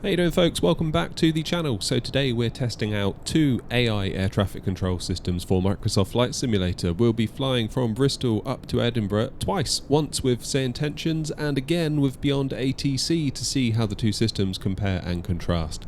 How you doing, folks? Welcome back to the channel. So today we're testing out two AI air traffic control systems for Microsoft Flight Simulator. We'll be flying from Bristol up to Edinburgh twice, once with SayIntentions and again with BeyondATC to see how the two systems compare and contrast.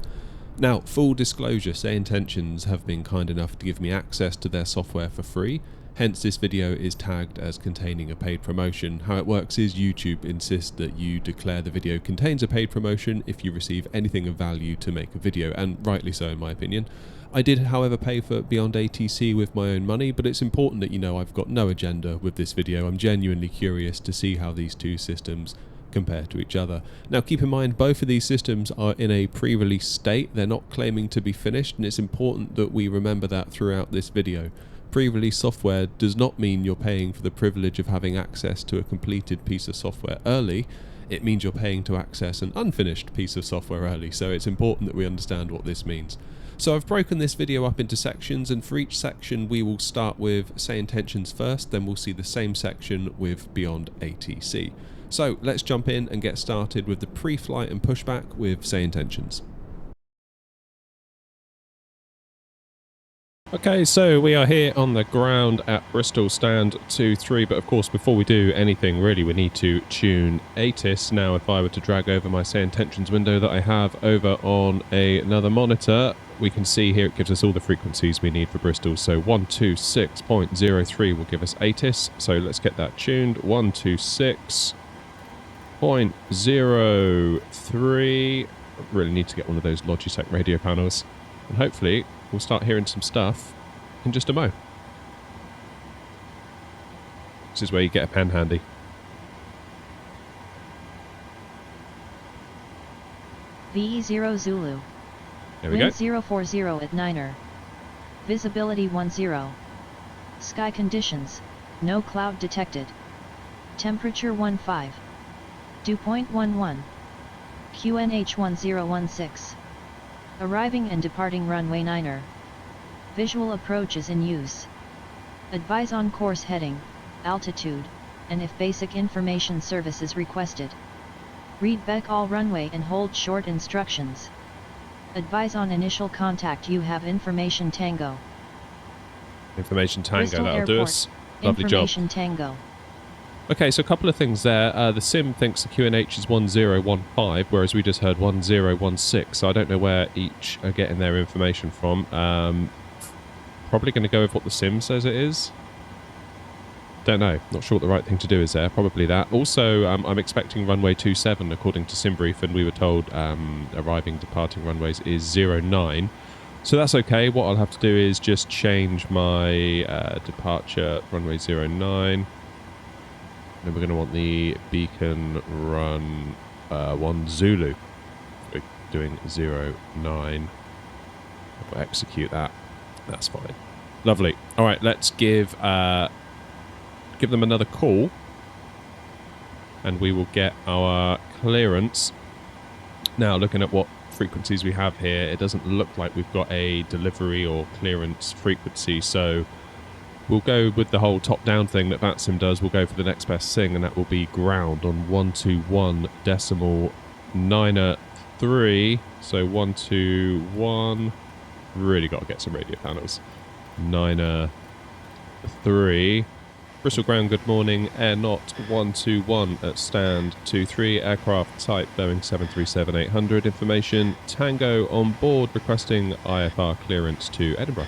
Now, full disclosure, SayIntentions have been kind enough to give me access to their software for free. Hence this video is tagged as containing a paid promotion. How it works is YouTube insists that you declare the video contains a paid promotion if you receive anything of value to make a video, and rightly so in my opinion. I did however pay for BeyondATC with my own money, but it's important that you know I've got no agenda with this video. I'm genuinely curious to see how these two systems compare to each other. Now keep in mind both of these systems are in a pre-release state. They're not claiming to be finished, and it's important that we remember that throughout this video. Pre-release software does not mean you're paying for the privilege of having access to a completed piece of software early. It means you're paying to access an unfinished piece of software early, so it's important that we understand what this means. So I've broken this video up into sections, and for each section we will start with SayIntentions first, then we'll see the same section with BeyondATC. So let's jump in and get started with the pre-flight and pushback with SayIntentions. Okay, so we are here on the ground at Bristol stand 2-3, but of course before we do anything really we need to tune ATIS. Now if I were to drag over my SayIntentions window that I have over on another monitor, we can see here it gives us all the frequencies we need for Bristol. So 126.03 will give us ATIS, so let's get that tuned. 126.03. I really need to get one of those Logitech radio panels, and hopefully we'll start hearing some stuff in just a mo. This is where you get a pen handy. VE0 Zulu. There we Wind go. 040 at 9er. Visibility 10. Sky conditions, no cloud detected. Temperature 15. Dew point 11. QNH 1016. Arriving and departing runway 9er. Visual approach is in use. Advise on course heading, altitude, and if basic information service is requested. Read back all runway and hold short instructions. Advise on initial contact. You have information Tango. Information Tango, Bristol that'll Airport, do us. Lovely information job. Tango. Okay, so a couple of things there. The sim thinks the QNH is 1015, whereas we just heard 1016, so I don't know where each are getting their information from. Probably going to go with what the sim says it is. Don't know. Not sure what the right thing to do is there. Probably that. Also, I'm expecting runway 27 according to SimBrief, and we were told arriving, departing runways is 09. So that's okay. What I'll have to do is just change my departure runway 09. Then we're going to want the beacon run 1 Zulu. We're doing 09. We'll execute that. That's fine. Lovely. All right, let's give them another call, and we will get our clearance. Now, looking at what frequencies we have here, it doesn't look like we've got a delivery or clearance frequency, so we'll go with the whole top-down thing that VATSIM does. We'll go for the next best thing, and that will be ground on 121.93. So 121. Really got to get some radio panels. 9-3. Bristol ground, good morning. Air Knot 121 at stand 23. Aircraft type Boeing 737-800. Information Tango on board, requesting IFR clearance to Edinburgh.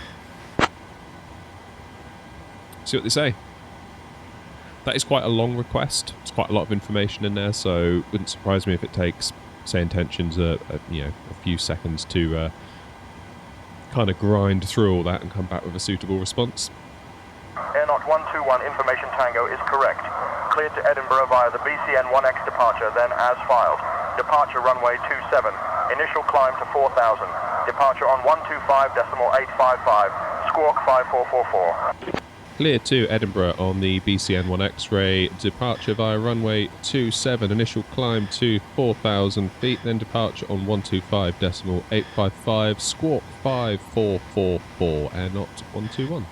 See what they say. That is quite a long request. It's quite a lot of information in there, so wouldn't surprise me if it takes SayIntentions a few seconds to kind of grind through all that and come back with a suitable response. Air Knot 121 information Tango is correct. Cleared to Edinburgh via the BCN 1X departure, then as filed. Departure runway 27. Initial climb to 4,000. Departure on 125.855. Squawk 5444. Cleared to Edinburgh on the BCN 1 X-ray, departure via runway 27, initial climb to 4,000 feet, then departure on 125.855, squawk 5444, Air Knot 121.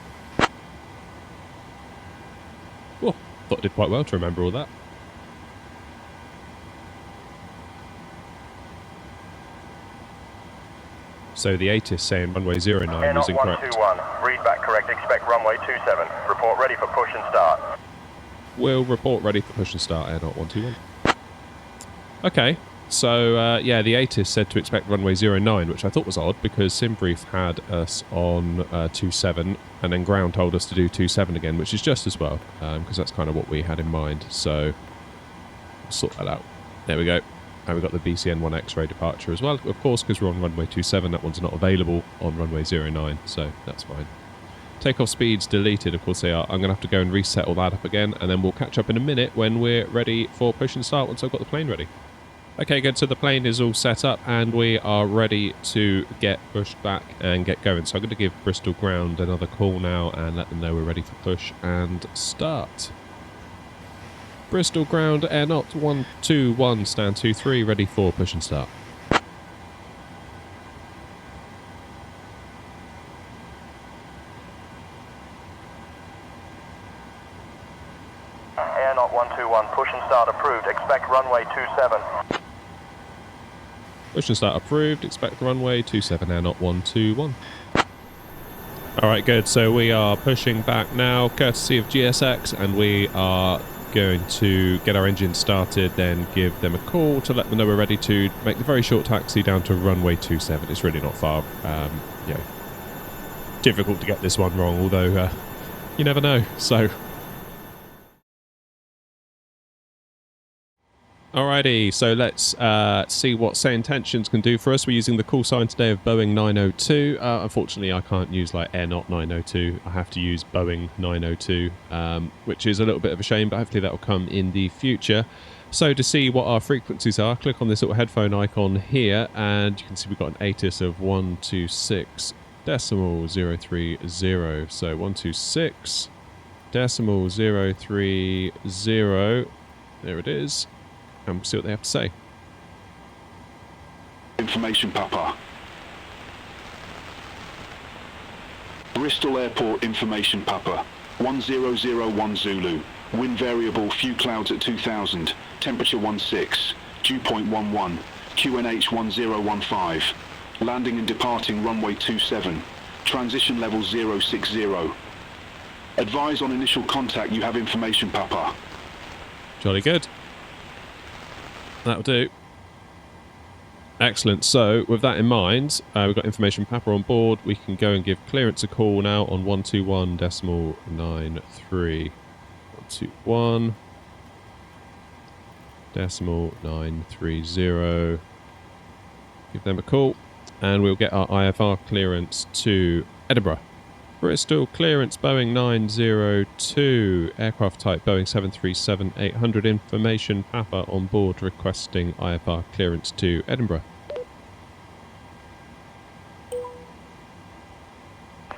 Oh, thought I did quite well to remember all that. So the ATIS saying runway 09 Air was not incorrect. 121, read back correct, expect runway 27. Report ready for push and start. We'll report ready for push and start, Air not 121. Okay, so yeah, the ATIS said to expect runway 09, which I thought was odd because SimBrief had us on 27 and then ground told us to do 27 again, which is just as well, because that's kind of what we had in mind. So we'll sort that out. There we go. And we've got the BCN1 X-ray departure as well, of course, because we're on runway 27. That one's not available on runway 09, so that's fine. Takeoff speeds deleted, of course they are. I'm going to have to go and reset all that up again, and then we'll catch up in a minute when we're ready for push and start once I've got the plane ready. Okay, good. So the plane is all set up, and we are ready to get pushed back and get going. So I'm going to give Bristol Ground another call now and let them know we're ready for push and start. Bristol Ground, Air not 121, stand 23, ready for push and start. Air not 121, push and start approved, expect runway 27. Push and start approved, expect runway 27, Air not 121. Alright, good. So we are pushing back now, courtesy of GSX, and we are going to get our engine started, then give them a call to let them know we're ready to make the very short taxi down to runway 27. It's really not far. Yeah, difficult to get this one wrong, although you never know. So alrighty, so let's see what SayIntentions can do for us. We're using the call sign today of Boeing 902. Unfortunately, I can't use like Air not 902. I have to use Boeing 902, which is a little bit of a shame, but hopefully that will come in the future. So to see what our frequencies are, click on this little headphone icon here, and you can see we've got an ATIS of 126.030. So 126.030. There it is. And we'll see what they have to say. Information, Papa. Bristol Airport information, Papa. 1001 Zulu. Wind variable, few clouds at 2000. Temperature 16. Dew point 11. QNH 1015. Landing and departing runway 27. Transition level 060. Advise on initial contact, you have information, Papa. Jolly good. That'll do. Excellent. So with that in mind, we've got information Papa on board. We can go and give clearance a call now on 121.93. 121.930. Give them a call, and we'll get our IFR clearance to Edinburgh. Bristol clearance Boeing 902, aircraft type Boeing 737-800, information Papa on board requesting IFR clearance to Edinburgh.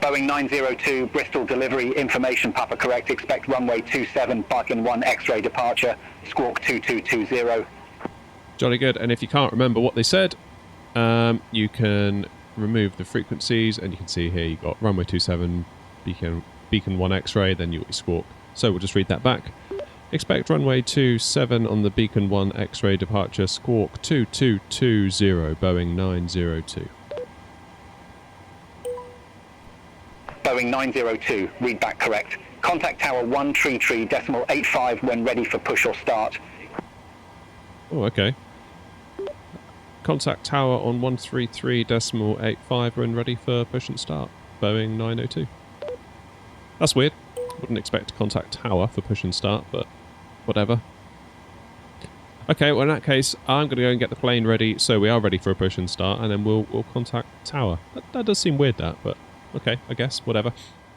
Boeing 902, Bristol delivery, information Papa correct, expect runway 27, Barking 1 X-ray departure, squawk 2220. Jolly good, and if you can't remember what they said, you can remove the frequencies, and you can see here you've got runway 27, beacon 1 X-ray, then you squawk. So we'll just read that back. Expect runway 27 on the beacon 1 X-ray departure, squawk 2220, Boeing 902. Boeing 902, read back correct. Contact tower 133.85 when ready for push or start. Oh, okay. Contact tower on 133.85 when ready for push and start. Boeing 902. That's weird. Wouldn't expect to contact tower for push and start, but whatever. Okay, well in that case, I'm going to go and get the plane ready, so we are ready for a push and start, and then we'll contact tower. That does seem weird, that, but okay, I guess, whatever.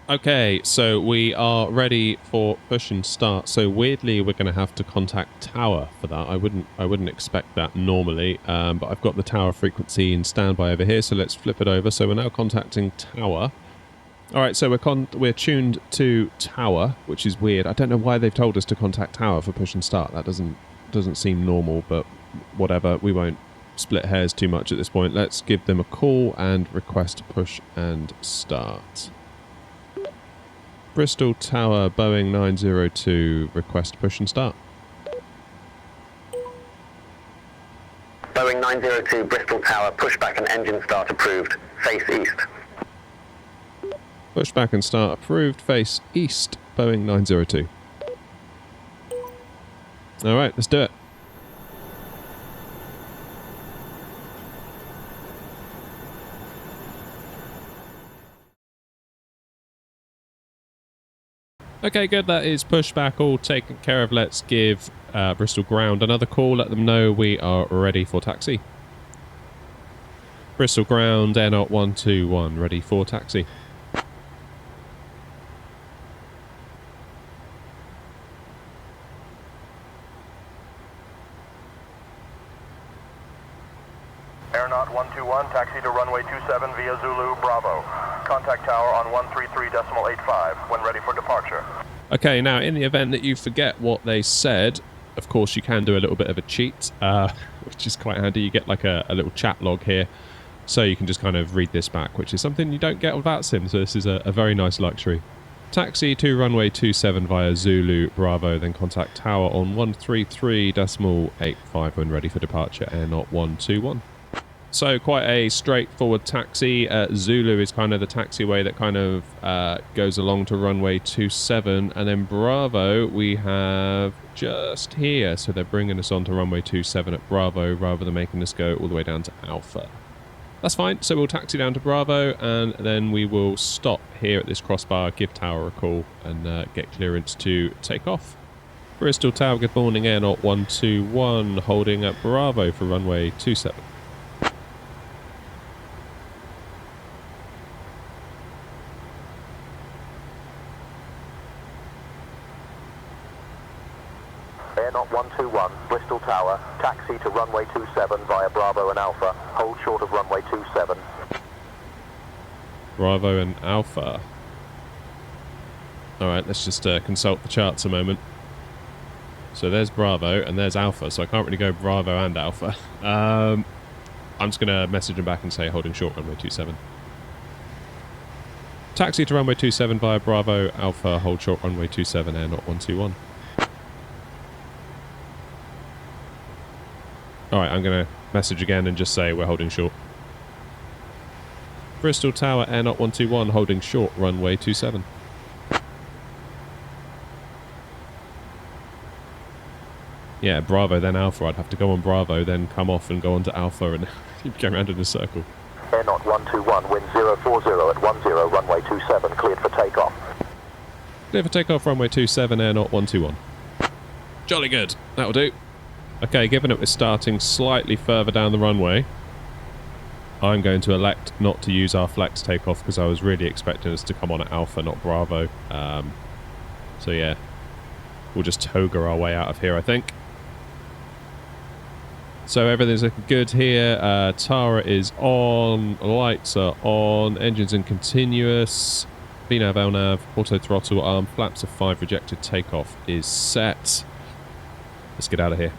Okay, so we are ready for push and start. So weirdly, we're going to have to contact tower for that. I wouldn't expect that normally, but I've got the tower frequency in standby over here. So let's flip it over. So we're now contacting tower. All right, so we're tuned to tower, which is weird. I don't know why they've told us to contact tower for push and start. That doesn't seem normal, but whatever. We won't split hairs too much at this point. Let's give them a call and request push and start. Bristol Tower, Boeing 902, request push and start. Boeing 902 Bristol Tower, pushback and engine start approved. Face east. Pushback and start approved. Face east. Boeing 902. All right, let's do it. Okay, good. That is pushback all taken care of. Let's give Bristol Ground another call. Let them know we are ready for taxi. Bristol Ground, Air 121, ready for taxi. Air 121, taxi to runway 27 via Zulu, Bravo. Contact tower on 133.85 when ready for departure. Okay, now in the event that you forget what they said, of course you can do a little bit of a cheat, which is quite handy. You get like a little chat log here, so you can just kind of read this back, which is something you don't get on VATSIM, so this is a very nice luxury. Taxi to runway 27 via Zulu, Bravo, then contact tower on 133.85 when ready for departure, Air 121. So quite a straightforward taxi. Zulu is kind of the taxiway that kind of goes along to runway 27, and then Bravo we have just here. So they're bringing us on to runway 27 at Bravo rather than making us go all the way down to Alpha. That's fine. So we'll taxi down to Bravo, and then we will stop here at this crossbar, give tower a call, and get clearance to take off. Bristol Tower, good morning, Air 121, holding at Bravo for runway 27. Air 121, Bristol Tower, taxi to runway 27 via Bravo and Alpha, hold short of runway 27. Bravo and Alpha. Alright, let's just consult the charts a moment. So there's Bravo and there's Alpha, so I can't really go Bravo and Alpha. I'm just going to message them back and say holding short runway 27. Taxi to runway 27 via Bravo, Alpha, hold short runway 27, Air 121. Alright, I'm going to message again and just say we're holding short. Bristol Tower, Air 121, holding short, runway 27. Yeah, Bravo, then Alpha. I'd have to go on Bravo, then come off and go on to Alpha and keep going around in a circle. Air 121, wind 040 at 10, runway 27, cleared for takeoff. Clear for takeoff, runway 27, Air 121. Jolly good. That'll do. Okay, given that we're starting slightly further down the runway, I'm going to elect not to use our flex takeoff because I was really expecting us to come on at Alpha, not Bravo. So yeah, we'll just toga our way out of here, I think. So everything's looking good here. Tara is on, lights are on, engines in continuous, VNAV, LNAV, auto throttle arm, flaps of 5 rejected, takeoff is set. Let's get out of here.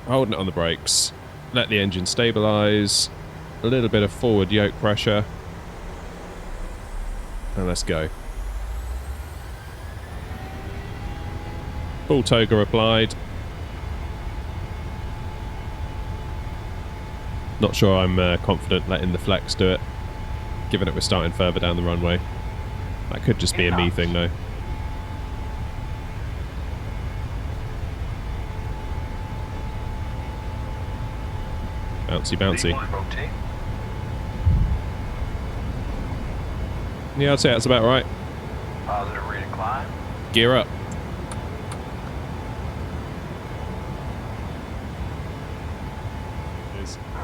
Holding it on the brakes, let the engine stabilise, a little bit of forward yoke pressure, and let's go. Full toga applied. Not sure I'm confident letting the flex do it, given that we're starting further down the runway. That could just be a me thing though. Bouncy, bouncy. Yeah, I'd say that's about right. Positive rate of climb. Gear up.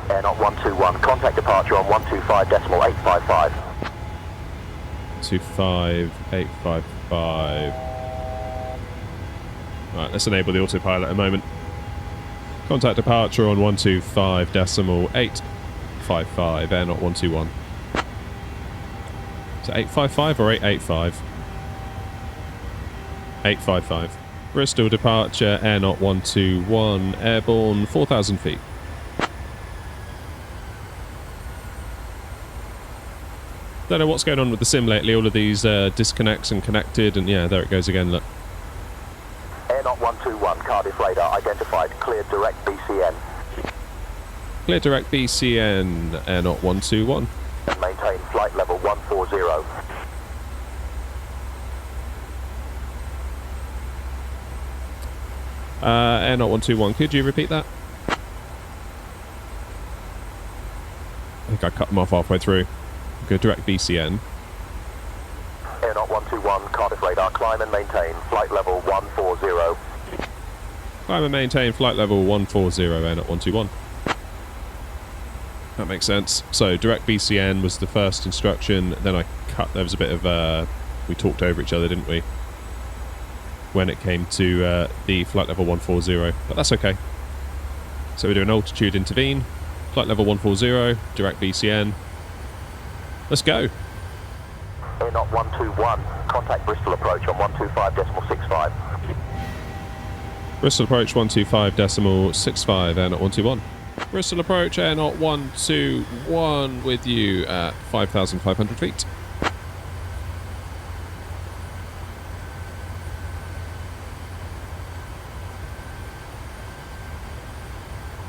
Air 121, contact departure on 125.855. 25855. Right, let's enable the autopilot a moment. Contact departure on 125.855, Air 121. Is it 855 or 885? 855. Bristol departure, Air 121, airborne 4,000 feet. Don't know what's going on with the sim lately, all of these disconnects and connected, and yeah, there it goes again, look. Air 121, Cardiff radar identified, cleared direct BCN. Clear direct BCN, Air Knot 121. And maintain flight level 140. Air Knot 121, could you repeat that? I think I cut them off halfway through. Go direct BCN. Air Knot 121, Cardiff radar, climb and maintain flight level 140. Climb and maintain flight level 140, Air Knot 121. That makes sense. So direct BCN was the first instruction, then I cut, there was a bit of, we talked over each other, didn't we? When it came to the flight level 140, but that's okay. So we're doing altitude intervene, flight level 140, direct BCN. Let's go. Air Knot 121, contact Bristol approach on 125.65. Bristol approach 125.65, Air Knot 121. Bristol approach, Air Knot 121 with you at 5,500 feet.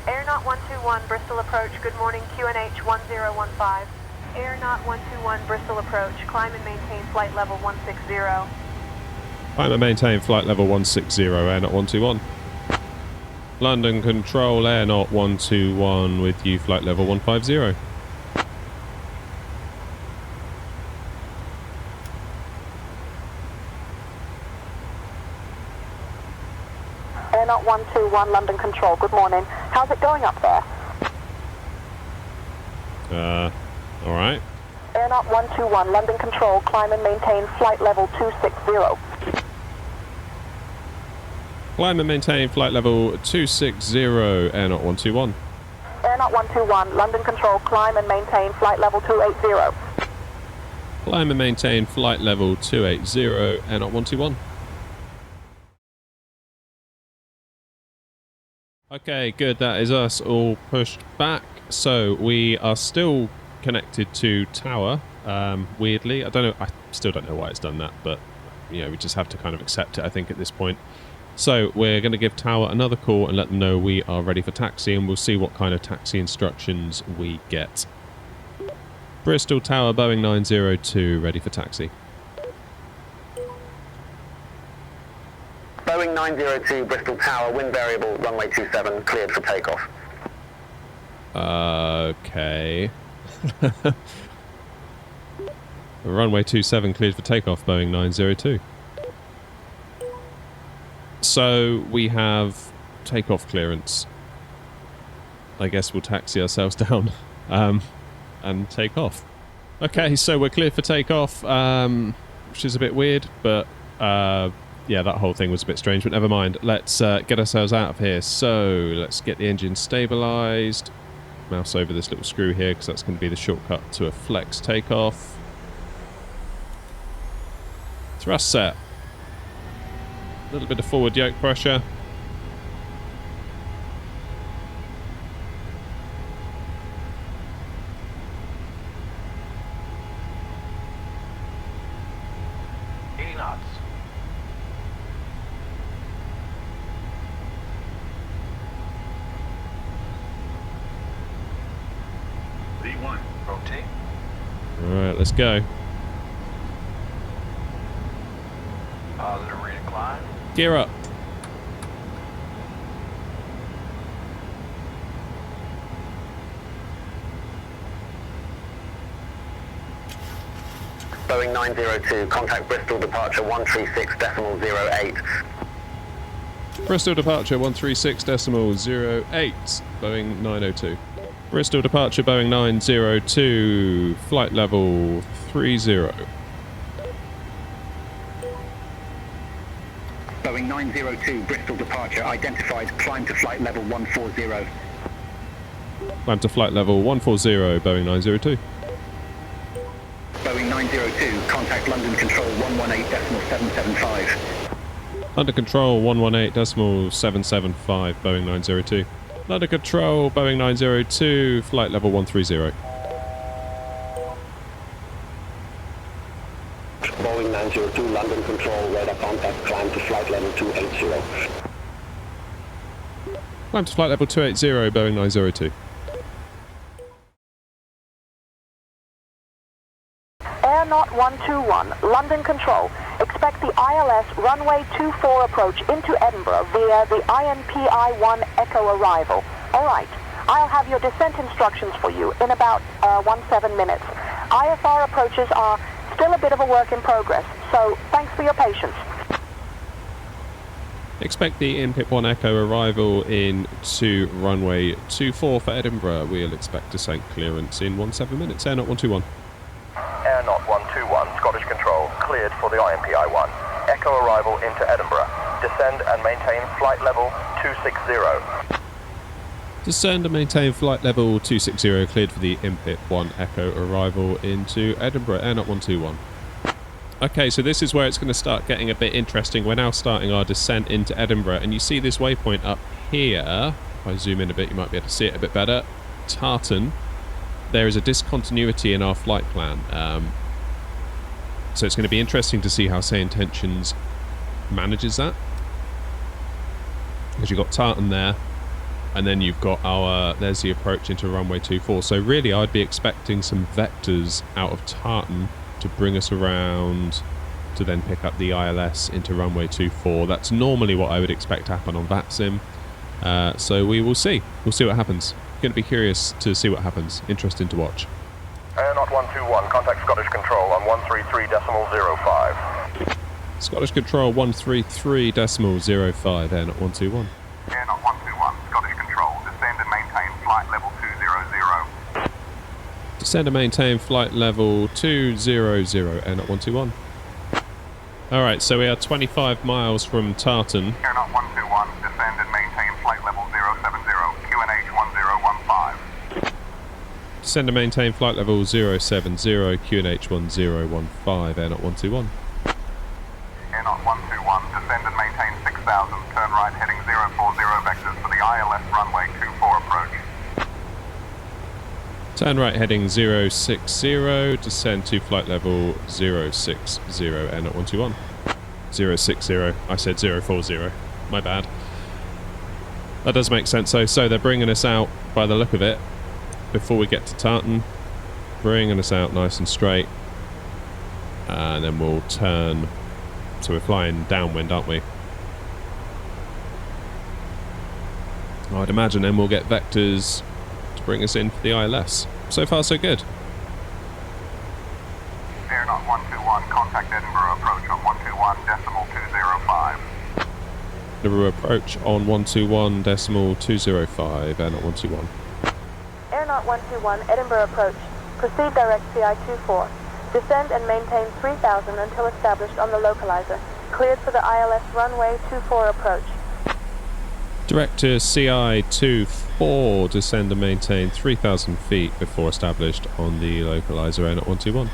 Air Knot 121, Bristol approach, good morning, QNH 1015. Air Knot 121, Bristol approach, climb and maintain flight level 160. Climb and maintain flight level 160, Air Knot 121. London Control, Air Knot 121 with you, flight level 150. Air Knot 121, London Control, good morning. How's it going up there? Alright. Air Knot 121, London Control, climb and maintain flight level 260. Climb and maintain flight level 260, Air Knot 121. Air Knot 121, London Control, climb and maintain flight level 280. Climb and maintain flight level 280, Air Knot 121. Okay, good, that is us all pushed back. So we are still connected to tower, weirdly. I don't know, I still don't know why it's done that, but you know, we just have to kind of accept it, I think, at this point. So we're going to give tower another call and let them know we are ready for taxi, and we'll see what kind of taxi instructions we get. Bristol Tower, Boeing 902, ready for taxi. Boeing 902, Bristol Tower, wind variable, runway 27, cleared for takeoff. Okay. Runway 27 cleared for takeoff, Boeing 902. So we have takeoff clearance. I guess we'll taxi ourselves down and take off. Okay, so we're cleared for takeoff, which is a bit weird, but yeah, that whole thing was a bit strange, but never mind. Let's get ourselves out of here. So let's get the engine stabilised. Mouse over this little screw here because that's going to be the shortcut to a flex takeoff. Thrust set. A little bit of forward yoke pressure. knots. V1, rotate. Alright, let's go. Positive rate of climb. Gear up. Boeing 902, contact Bristol departure 136.08. Bristol departure 136.08. Boeing 902. Bristol departure Boeing 902. Flight level 30. Boeing 902, Bristol departure identified, climb to flight level 140. Climb to flight level 140, Boeing 902. Boeing 902, contact London Control 118.775. London Control 118.775, Boeing 902. London Control, Boeing 902, flight level 130. Boeing 902, London Control, radar contact, climb to flight level 280. Climb to flight level 280, Boeing 902. Air Knot 121, London Control. Expect the ILS runway 24 approach into Edinburgh via the INPI-1 Echo arrival. All right, I'll have your descent instructions for you in about 17 minutes. IFR approaches are still a bit of a work in progress, so thanks for your patience. Expect the INPI-1 Echo arrival into runway 24 for Edinburgh. We'll expect descent clearance in 17 minutes. Air Knot 121. Air Knot 121, Scottish Control, cleared for the INPI-1. Echo arrival into Edinburgh. Descend and maintain flight level 260. Descend and maintain flight level 260, cleared for the INPI-1 Echo arrival into Edinburgh. Air Knot 121. Okay, so this is where it's going to start getting a bit interesting. We're now starting our descent into Edinburgh, and you see this waypoint up here. If I zoom in a bit, you might be able to see it a bit better. Tartan. There is a discontinuity in our flight plan. So it's going to be interesting to see how SayIntentions manages that. Because you've got Tartan there, and then you've got there's the approach into runway 24. So really, I'd be expecting some vectors out of Tartan to bring us around to then pick up the ILS into runway 24. That's normally what I would expect to happen on VATSIM. So we will see. We'll see what happens. Going to be curious to see what happens. Interesting to watch. Air Knot 121, contact Scottish Control on 133.05. Scottish Control 133.05, Air Knot 121. Air Knot 121, Scottish Control, descend and maintain flight level 200. Descend and maintain flight level 200, Air Knot 121. Alright, so we are 25 miles from Tartan. Air Knot 121, descend and maintain flight level 070, QNH 1015. Descend and maintain flight level 070, QNH 1015, Air Knot 121. Air Knot 121, descend and maintain 6000, turn right heading 040 vectors for the ILS runway 24 approach. Turn right heading 060, descend to flight level 060, Air Knot 121. 060, I said 040, my bad. That does make sense though, so they're bringing us out by the look of it, before we get to Tartan, bringing us out nice and straight, and then we'll turn, so we're flying downwind, aren't we? I'd imagine then we'll get vectors bring us in for the ILS. So far so good. Air Knot 121, contact Edinburgh approach on 121.205. Edinburgh approach on 121.205, Air Knot 121. Air Knot 121, Edinburgh approach. Proceed direct CI-24. Descend and maintain 3000 until established on the localizer. Cleared for the ILS runway 24 approach. Direct to CI-24, descend and maintain 3,000 feet before established on the localizer, Air Knot 121.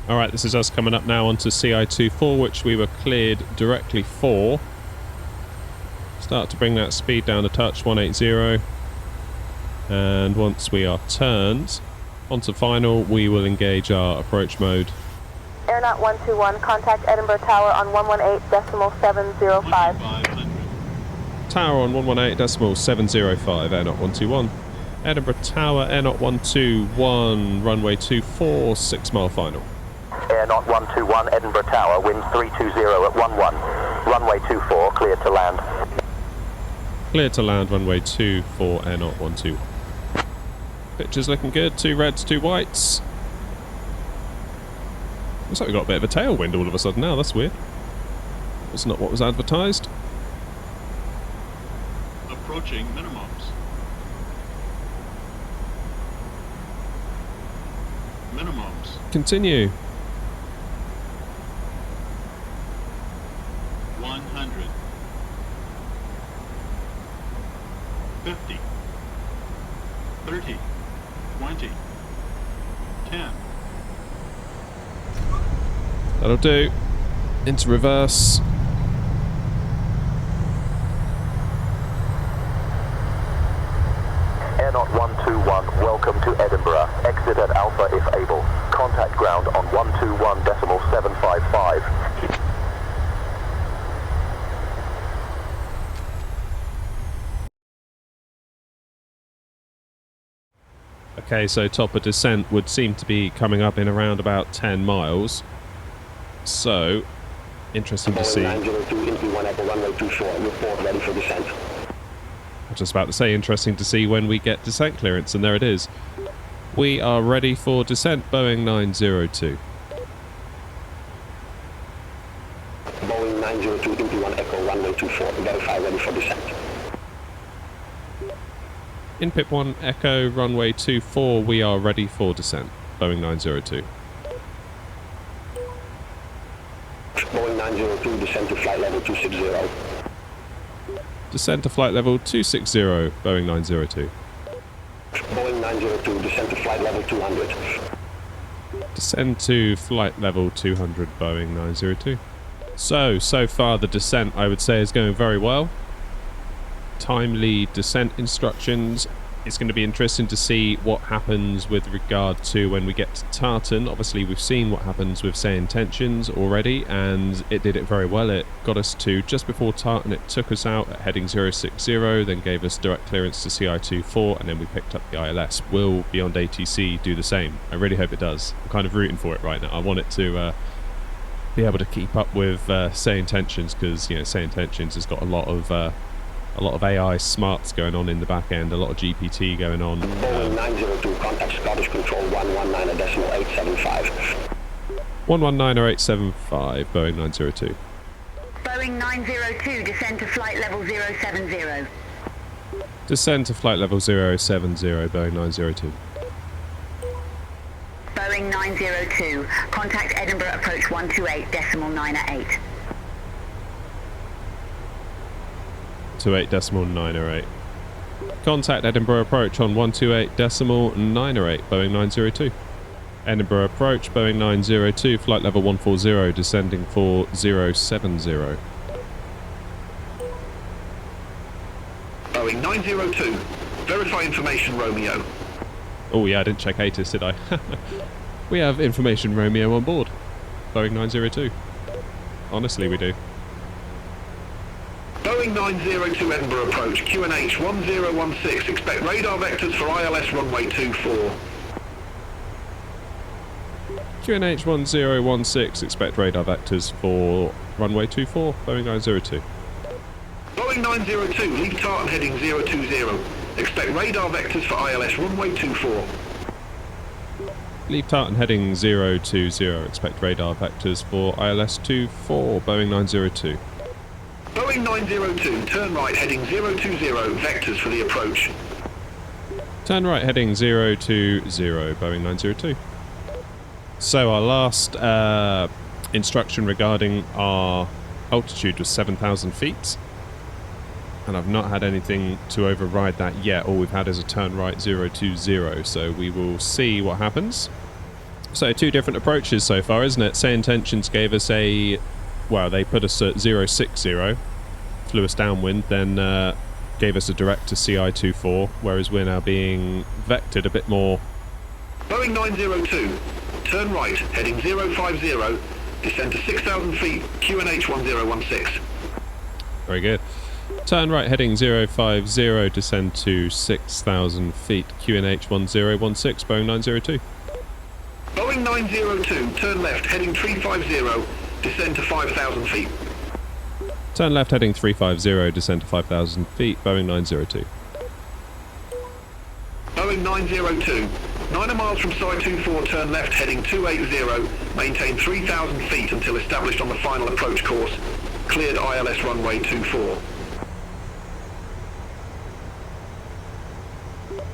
Alright, this is us coming up now onto CI-24, which we were cleared directly for. Start to bring that speed down a touch, 180. And once we are turned onto final, we will engage our approach mode. Air Knot 121, contact Edinburgh Tower on 118.705. Tower on 118.705, Air Knot 121. Edinburgh Tower, Air Knot 121, runway 24, 6 mile final. Air Knot 121, Edinburgh Tower, wind 320 at 11. Runway 24, cleared to land. Cleared to land, runway 24, Air Knot 121. Picture's looking good, 2 reds, 2 whites. Looks like we've got a bit of a tailwind all of a sudden now, that's weird. It's not what was advertised. Approaching minimums. Minimums. Continue. 100. 50. 30. 20. 10. That'll do. Into reverse. Air Knot 121, welcome to Edinburgh. Exit at Alpha if able. Contact ground on 121.755. Okay, so top of descent would seem to be coming up in around about 10 miles. So, interesting to see. 902 into 1 Echo runway 24, report ready for descent. I was just about to say, interesting to see when we get descent clearance, and there it is. We are ready for descent, Boeing 902. Boeing 902 into 1 Echo runway 24, verify ready for descent. In pit 1 Echo runway 24, we are ready for descent, Boeing 902. Boeing 902, descend to flight level 260. Descend to flight level 260, Boeing 902. Boeing 902, descend to flight level 200. Descend to flight level 200, Boeing 902. So far the descent, I would say, is going very well. Timely descent instructions. It's going to be interesting to see what happens with regard to when we get to Tartan. Obviously, we've seen what happens with SayIntentions already, and it did it very well. It got us to just before Tartan. It took us out at heading 060, then gave us direct clearance to CI24, and then we picked up the ILS. Will BeyondATC do the same? I really hope it does. I'm kind of rooting for it right now. I want it to be able to keep up with SayIntentions, because SayIntentions has got a lot of AI smarts going on in the back end, a lot of GPT going on. Boeing 902, contact Scottish Control 119.875. 119.875, Boeing 902. Boeing 902, descend to flight level 070. Descend to flight level 070, Boeing 902. Boeing 902, contact Edinburgh approach 128.908. 28.908. Contact Edinburgh approach on 128.908, Boeing 902. Edinburgh approach, Boeing 902, flight level 140, descending for 070. Boeing 902, verify information Romeo. Oh yeah, I didn't check ATIS, did I? We have information Romeo on board. Boeing 902. Honestly, we do. Boeing 902 Edinburgh approach, QNH 1016, expect radar vectors for ILS runway 24. QNH 1016, expect radar vectors for runway 24, Boeing 902. Boeing 902, leave Tartan heading 020, expect radar vectors for ILS runway 24. Leave Tartan heading 020, expect radar vectors for ILS 24, Boeing 902. Boeing 902, turn right heading 020, vectors for the approach. Turn right heading 020, Boeing 902. So our last instruction regarding our altitude was 7,000 feet. And I've not had anything to override that yet. All we've had is a turn right 020, so we will see what happens. So two different approaches so far, isn't it? SayIntentions gave us a... Well, they put us at 060, flew us downwind, then gave us a direct to CI24, whereas we're now being vectored a bit more. Boeing 902, turn right, heading 050, descend to 6,000 feet, QNH 1016. Very good. Turn right heading 050, descend to 6,000 feet, QNH 1016, Boeing 902. Boeing 902, turn left, heading 350, descend to 5,000 feet. Turn left heading 350, descend to 5,000 feet, Boeing 902. Boeing 902, 9 miles from Site 24, turn left heading 280, maintain 3,000 feet until established on the final approach course. Cleared ILS runway 24.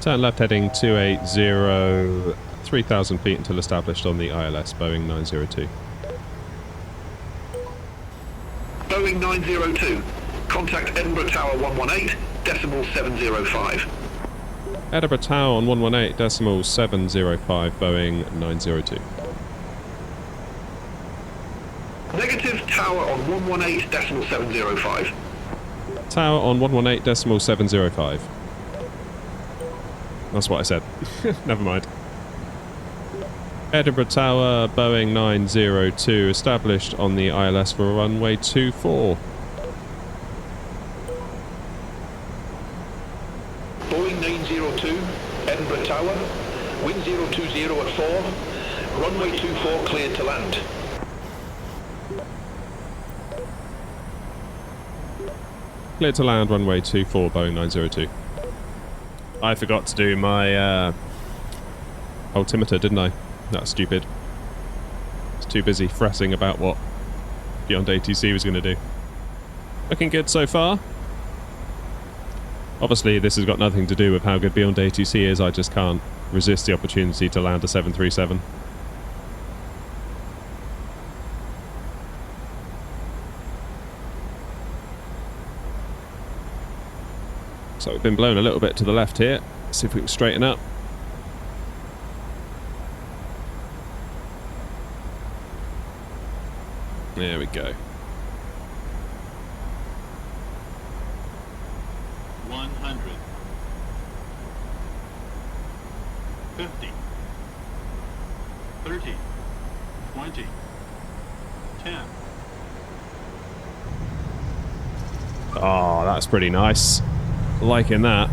Turn left heading 280, 3,000 feet until established on the ILS, Boeing 902. Boeing 902, contact Edinburgh Tower 118.705. Edinburgh Tower on 118.705, Boeing 902. Negative, Tower on 118.705. Tower on 118.705. That's what I said. Never mind. Edinburgh Tower, Boeing 902, established on the ILS for runway 24. Boeing 902, Edinburgh Tower, Wind 020 at 4. Runway 24 cleared to land. Clear to land, runway 24, Boeing 902. I forgot to do my altimeter, didn't I? That's stupid. It's too busy fretting about what BeyondATC was going to do. Looking good so far. Obviously, this has got nothing to do with how good BeyondATC is. I just can't resist the opportunity to land a 737. So we've been blown a little bit to the left here. Let's see if we can straighten up. There we go. 100. 50. 30. 20. 10. Oh, that's pretty nice. Liking that.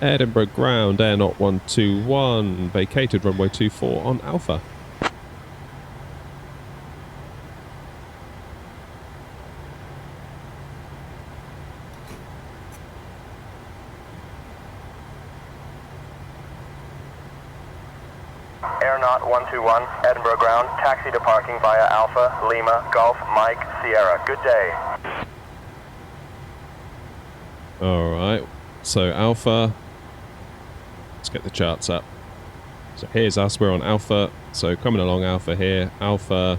Edinburgh ground, air not 121, vacated runway 24 on Alpha. Aeronaut 121, Edinburgh ground, taxi to parking via Alpha, Lima, Golf, Mike, Sierra. Good day. Alright, so Alpha, let's get the charts up. So here's us, we're on Alpha, so coming along Alpha here, Alpha,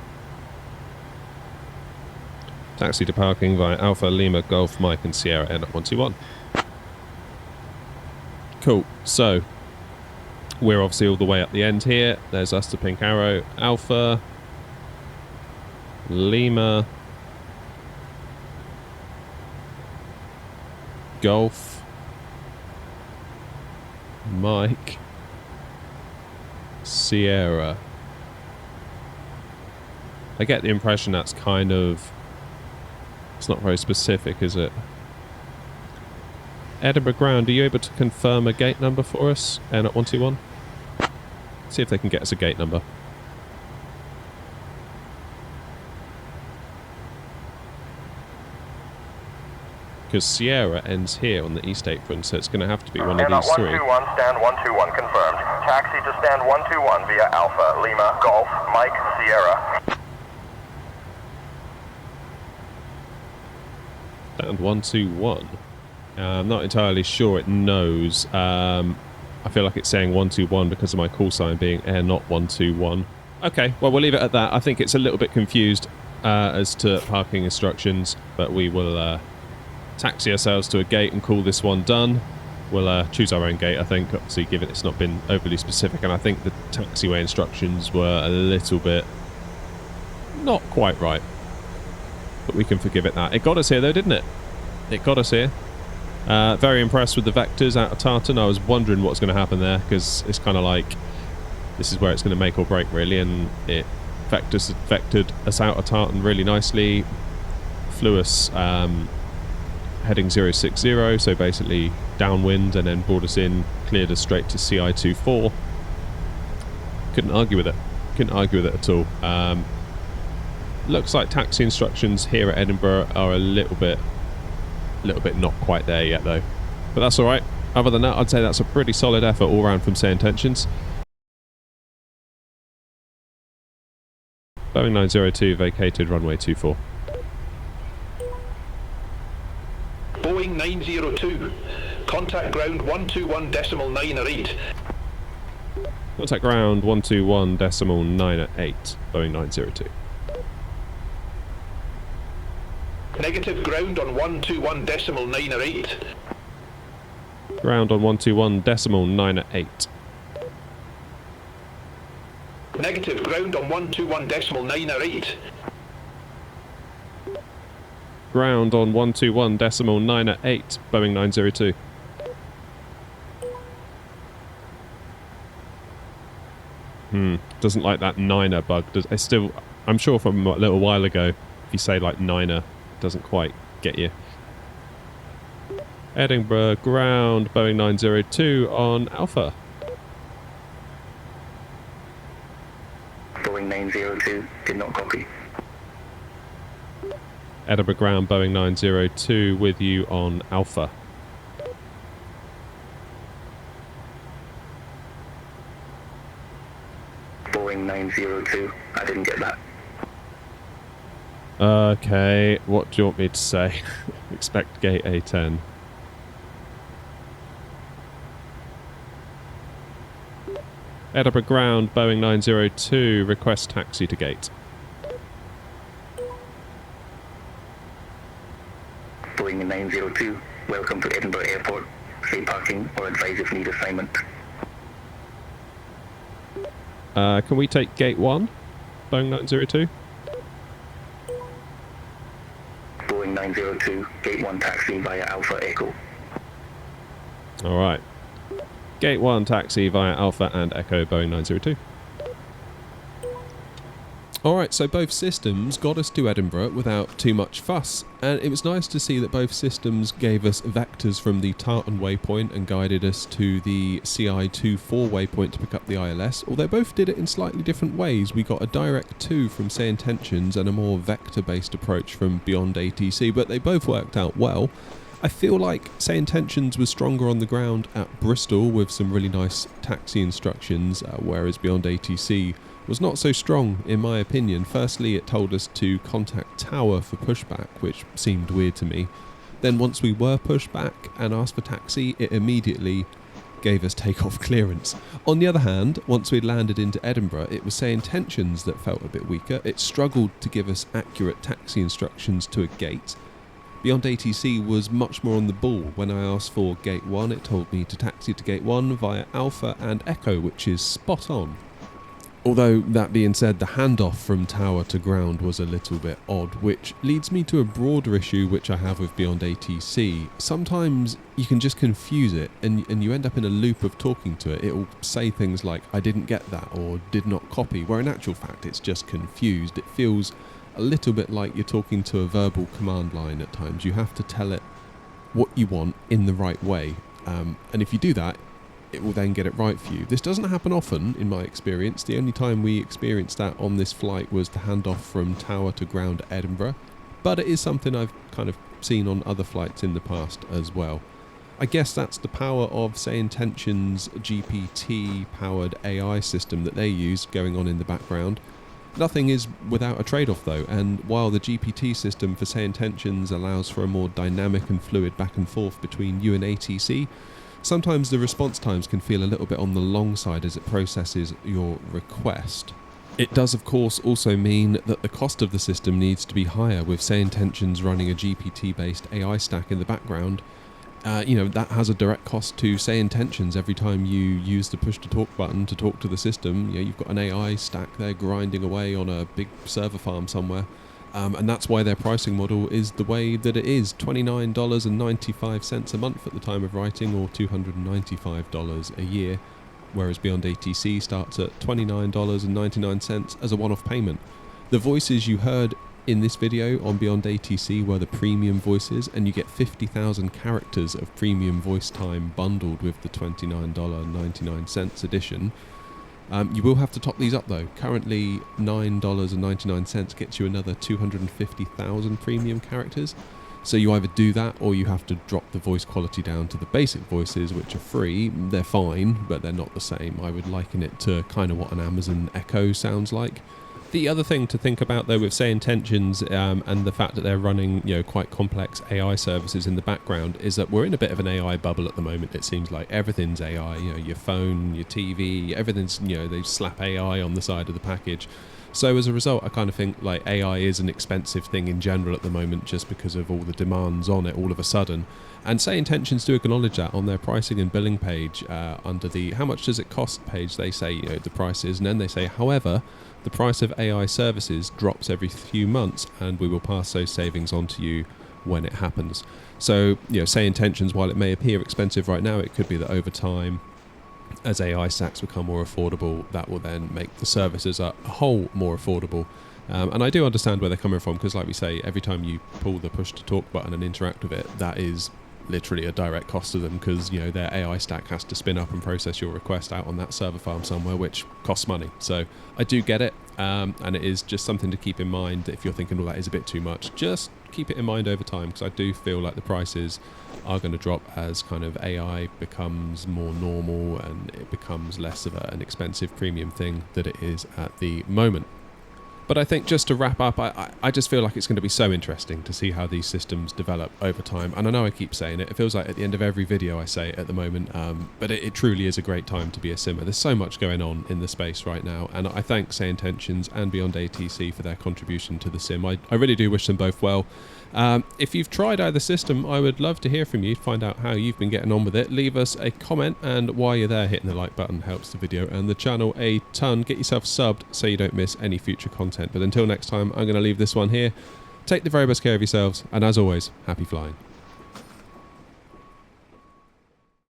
taxi to parking via Alpha, Lima, Golf, Mike and Sierra, airnaut 121. Cool, so we're obviously all the way up the end here. There's us to pink arrow. Alpha, Lima, Golf, Mike, Sierra. I get the impression that's kind of... It's not very specific, is it? Edinburgh ground, are you able to confirm a gate number for us? Airnaut 121? See if they can get us a gate number. Because Sierra ends here on the east apron, so it's going to have to be one of these three. Airnaut 121, stand 121 confirmed. Taxi to stand 121 via Alpha, Lima, Golf, Mike, Sierra. Stand 121. I'm not entirely sure it knows. I feel like it's saying 121 because of my call sign being air not 121. Okay, well, we'll leave it at that. I think it's a little bit confused as to parking instructions, but we will taxi ourselves to a gate and call this one done. We'll choose our own gate, I think, obviously, given it's not been overly specific, and I think the taxiway instructions were a little bit not quite right. But we can forgive it that. It got us here, though, didn't it? It got us here. Very impressed with the vectors out of Tartan. I was wondering what's going to happen there, because it's kind of like this is where it's going to make or break, really, and it vectored us out of Tartan really nicely. Flew us heading 060, so basically downwind, and then brought us in, cleared us straight to CI24. Couldn't argue with it. Couldn't argue with it at all. Looks like taxi instructions here at Edinburgh are a little bit not quite there yet, though. But that's alright. Other than that, I'd say that's a pretty solid effort all round from SayIntentions. Boeing 902 vacated runway 24. Boeing 902. Contact ground 121.9 or 8. Contact ground 121.9 at 8. Boeing 902. Negative ground on 121.9 or 8. Ground on 121.9 at 8. Negative ground on 121.9 or 8. Ground on 121.9 at 8. Boeing 902. Doesn't like that niner bug. It's still, I'm sure from a little while ago, if you say like niner, it doesn't quite get you. Edinburgh ground, Boeing 902 on Alpha. Boeing 902, did not copy. Edinburgh ground, Boeing 902 with you on Alpha. Boeing 902, I didn't get that. Okay, what do you want me to say? Expect gate A10. Edinburgh ground, Boeing 902, request taxi to gate. Boeing 902, welcome to Edinburgh Airport. Say parking or advise if need assignment. Can we take gate 1, Boeing 902? Boeing 902, gate 1 taxi via Alpha Echo. Alright. Gate 1 taxi via Alpha and Echo, Boeing 902. Alright, so both systems got us to Edinburgh without too much fuss, and it was nice to see that both systems gave us vectors from the Tartan waypoint and guided us to the CI24 waypoint to pick up the ILS, although both did it in slightly different ways. We got a direct to from SayIntentions and a more vector-based approach from BeyondATC, but they both worked out well. I feel like SayIntentions was stronger on the ground at Bristol with some really nice taxi instructions, whereas BeyondATC was not so strong in my opinion. Firstly, it told us to contact Tower for pushback, which seemed weird to me. Then once we were pushed back and asked for taxi, it immediately gave us takeoff clearance. On the other hand, once we'd landed into Edinburgh, it was SayIntentions that felt a bit weaker. It struggled to give us accurate taxi instructions to a gate. BeyondATC was much more on the ball. When I asked for gate 1, it told me to taxi to gate 1 via Alpha and Echo, which is spot on. Although, that being said, the handoff from tower to ground was a little bit odd, which leads me to a broader issue which I have with BeyondATC. Sometimes you can just confuse it and you end up in a loop of talking to it. It will say things like, I didn't get that, or did not copy, where in actual fact it's just confused. It feels a little bit like you're talking to a verbal command line at times. You have to tell it what you want in the right way. And if you do that, it will then get it right for you. This doesn't happen often in my experience. The only time we experienced that on this flight was the handoff from tower to ground at Edinburgh, but it is something I've kind of seen on other flights in the past as well. I guess that's the power of SayIntentions GPT powered AI system that they use going on in the background. Nothing is without a trade-off though, and while the GPT system for SayIntentions allows for a more dynamic and fluid back and forth between you and ATC, sometimes the response times can feel a little bit on the long side as it processes your request. It does of course also mean that the cost of the system needs to be higher, with SayIntentions running a GPT-based AI stack in the background. That has a direct cost to SayIntentions every time you use the push-to-talk button to talk to the system. You've got an AI stack there grinding away on a big server farm somewhere. And that's why their pricing model is the way that it is, $29.95 a month at the time of writing, or $295 a year, whereas BeyondATC starts at $29.99 as a one-off payment. The voices you heard in this video on BeyondATC were the premium voices, and you get 50,000 characters of premium voice time bundled with the $29.99 edition. You will have to top these up though. Currently $9.99 gets you another 250,000 premium characters. So you either do that or you have to drop the voice quality down to the basic voices, which are free. They're fine, but they're not the same. I would liken it to kind of what an Amazon Echo sounds like. The other thing to think about though with SayIntentions and the fact that they're running quite complex AI services in the background is that we're in a bit of an AI bubble at the moment. It seems like everything's AI, your phone, your TV, everything's, they slap AI on the side of the package. So as a result, I kind of think like AI is an expensive thing in general at the moment, just because of all the demands on it all of a sudden. And SayIntentions do acknowledge that on their pricing and billing page under the how much does it cost page. They say the price is, and then they say, however, the price of AI services drops every few months and we will pass those savings on to you when it happens. So SayIntentions, while it may appear expensive right now, it could be that over time as AI stacks become more affordable, that will then make the service as a whole more affordable. And I do understand where they're coming from, because like we say, every time you pull the push to talk button and interact with it, that is literally a direct cost to them, because their AI stack has to spin up and process your request out on that server farm somewhere, which costs money. So I do get it, and it is just something to keep in mind. If you're thinking, that is a bit too much, just keep it in mind over time, because I do feel like the prices are going to drop as kind of AI becomes more normal and it becomes less of an expensive premium thing that it is at the moment. But I think, just to wrap up, I just feel like it's going to be so interesting to see how these systems develop over time. And I know I keep saying it. It feels like at the end of every video I say it at the moment. But it truly is a great time to be a simmer. There's so much going on in the space right now. And I thank SayIntentions and BeyondATC for their contribution to the sim. I really do wish them both well. If you've tried either system, I would love to hear from you, find out how you've been getting on with it. Leave us a comment, and while you're there, hitting the like button helps the video and the channel a ton. Get yourself subbed so you don't miss any future content. But until next time, I'm going to leave this one here. Take the very best care of yourselves, and as always, happy flying.